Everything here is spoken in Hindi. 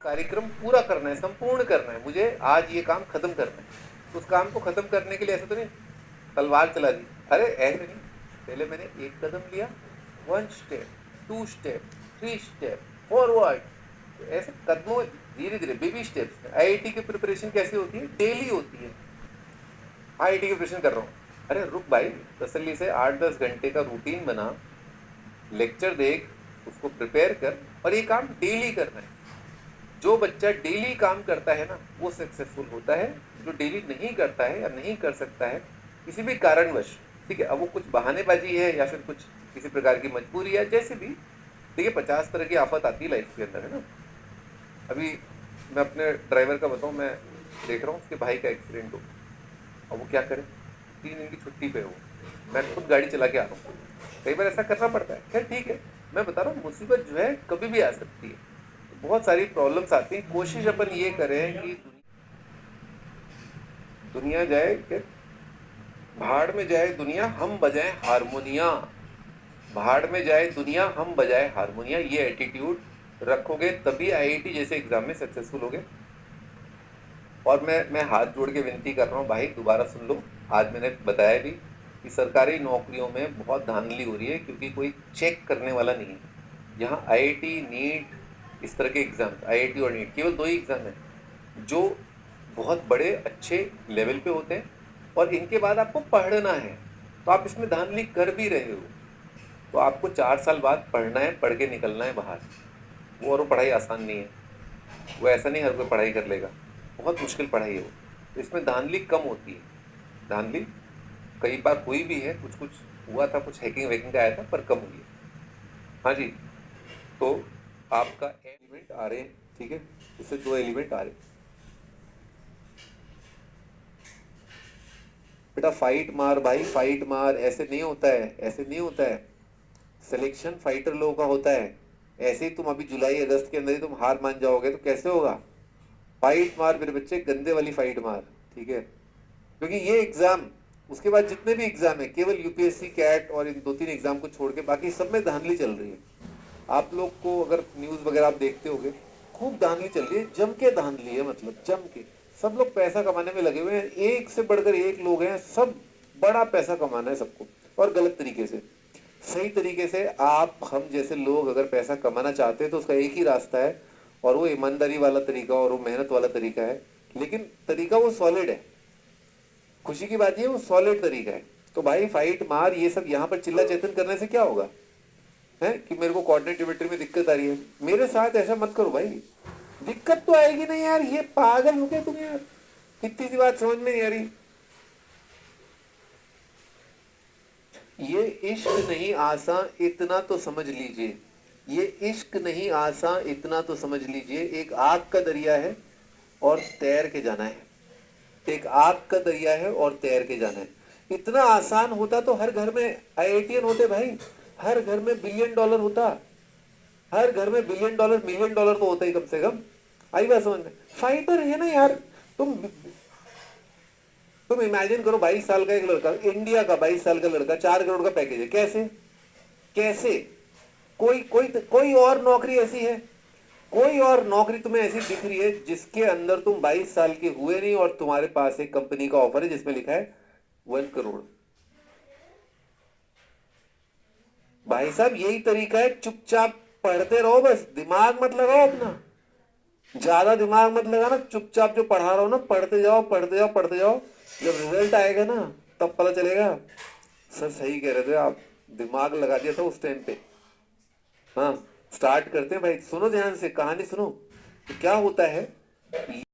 कार्यक्रम पूरा करना है, संपूर्ण करना है, मुझे आज ये काम खत्म करना है। उस काम को खत्म करने के लिए ऐसे तो नहीं तलवार चला दी, अरे ऐसे नहीं, पहले मैंने एक कदम लिया, 1 स्टेप, 2 स्टेप, 3 स्टेप फॉरवर्ड, तो ऐसे कदमों धीरे धीरे बेबी स्टेप्स। आईआईटी की प्रिपरेशन कैसे होती है? डेली होती है। आईआईटी की प्रिपरेशन कर रहा हूँ, अरे रुक भाई, तसल्ली से 8-10 घंटे का रूटीन बना, लेक्चर देख, उसको प्रिपेयर कर, और ये काम डेली करना है। जो बच्चा डेली काम करता है ना, वो सक्सेसफुल होता है। जो डेली नहीं करता है या नहीं कर सकता है किसी भी कारणवश, ठीक है, अब वो कुछ बहानेबाजी है या फिर कुछ किसी प्रकार की मजबूरी है, जैसे भी, देखिए 50 तरह की आफत आती है लाइफ के अंदर, है ना। अभी मैं अपने ड्राइवर का बताऊँ, मैं देख रहा हूँ उसके भाई का एक्सीडेंट हो, अब वो क्या करे, 3 दिन की छुट्टी पे हो, मैं खुद गाड़ी चला के आ रहा हूँ, कई बार ऐसा करना पड़ता है। खैर ठीक है, मैं बता रहा हूँ मुसीबत जो है कभी भी आ सकती है, बहुत सारी प्रॉब्लम्स आती हैं। कोशिश अपन ये करें कि दुनिया जाए कि भाड़ में जाए दुनिया, हम बजाएं हारमोनिया। भाड़ में जाए दुनिया, हम बजाएं हारमोनिया, ये एटीट्यूड रखोगे तभी आईआईटी जैसे एग्जाम में सक्सेसफुल होगे। और मैं हाथ जोड़ के विनती कर रहा हूँ भाई, दोबारा सुन लो, आज मैंने बताया भी कि सरकारी नौकरियों में बहुत धांधली हो रही है, क्योंकि कोई चेक करने वाला नहीं है। यहाँ आईआईटी, नीट, इस तरह के एग्जाम, आईआईटी और नीट केवल 2 ही एग्जाम है जो बहुत बड़े अच्छे लेवल पे होते हैं, और इनके बाद आपको पढ़ना है, तो आप इसमें धांधली कर भी रहे हो, तो आपको 4 साल बाद पढ़ना है, पढ़ के निकलना है बाहर। वो, और वो पढ़ाई आसान नहीं है, वो ऐसा नहीं हर कोई पढ़ाई कर लेगा, बहुत मुश्किल पढ़ाई है वो, तो इसमें धांधली कम होती है। धांधली कई बार हुई भी है, कुछ कुछ हुआ था, कुछ हैकिंग वैकिंग का आया था, पर कम हुई है। हाँ जी, तो आपका एलिमेंट आ रहे हैं, ठीक है, उससे 2 एलिमेंट आ रहे हैं। बेटा फाइट मार भाई, फाइट मार, ऐसे नहीं होता है, ऐसे नहीं होता है। सिलेक्शन फाइटर लोगों का होता है, ऐसे ही तुम अभी जुलाई अगस्त के अंदर ही तुम हार मान जाओगे तो कैसे होगा? फाइट मार मेरे बच्चे, गंदे वाली फाइट मार, ठीक है, क्योंकि ये एग्जाम, उसके बाद जितने भी एग्जाम है, केवल यूपीएससी, कैट और इन 2-3 एग्जाम को छोड़ के बाकी सब में धांधली चल रही है। आप लोग को अगर न्यूज वगैरह आप देखते होंगे, खूब धांधली चल रही है, जम के धांधली है, मतलब जम के। सब लोग पैसा कमाने में लगे हुए हैं, एक से बढ़कर एक लोग हैं, सब बड़ा पैसा कमाना है सबको, और गलत तरीके से। सही तरीके से आप हम जैसे लोग अगर पैसा कमाना चाहते हैं तो उसका एक ही रास्ता है, और वो ईमानदारी वाला तरीका और वो मेहनत वाला तरीका है, लेकिन तरीका वो सॉलिड है। खुशी की बात ये वो सॉलिड तरीका है। तो भाई फाइट मार, ये सब यहाँ पर चिल्ला चेतन करने से क्या होगा, है कि मेरे को कोऑर्डिनेट ज्योमेट्री में दिक्कत आ रही है, मेरे साथ ऐसा मत करो भाई। दिक्कत तो आएगी नहीं यार, ये पागल हो गए तुम यार, इतनी सी बात समझ में नहीं आ रही। ये इश्क नहीं आसा, इतना तो समझ लीजिए, ये इश्क नहीं आसा, इतना तो समझ लीजिए, एक आग का दरिया है और तैर के जाना है। एक आग का दरिया है और तैर के जाना है। इतना आसान होता तो हर घर में आईआईटीएन होते भाई, हर घर में बिलियन डॉलर होता, हर घर में बिलियन डॉलर, मिलियन डॉलर तो होता ही कम से कम। आई बात समझ में? फाइटर है ना यार। तुम इमेजिन करो, 22 साल का एक लड़का, इंडिया का 22 साल का लड़का, 4 करोड़ का पैकेज है, कैसे कैसे? कोई कोई कोई और नौकरी ऐसी है, कोई और नौकरी तुम्हें ऐसी दिख रही है जिसके अंदर तुम 22 साल के हुए नहीं और तुम्हारे पास एक कंपनी का ऑफर है जिसमें लिखा है 1 करोड़? भाई साहब यही तरीका है, चुपचाप पढ़ते रहो, बस दिमाग मत लगाओ अपना, ज्यादा दिमाग मत लगाना, चुपचाप जो पढ़ा रहा हो ना, पढ़ते जाओ पढ़ते जाओ पढ़ते जाओ, जब रिजल्ट आएगा ना तब पता चलेगा। सर सही कह रहे थे आप, दिमाग लगा दिया था उस टाइम पे। हाँ, स्टार्ट करते हैं भाई, सुनो ध्यान से, कहानी सुनो। तो क्या होता है,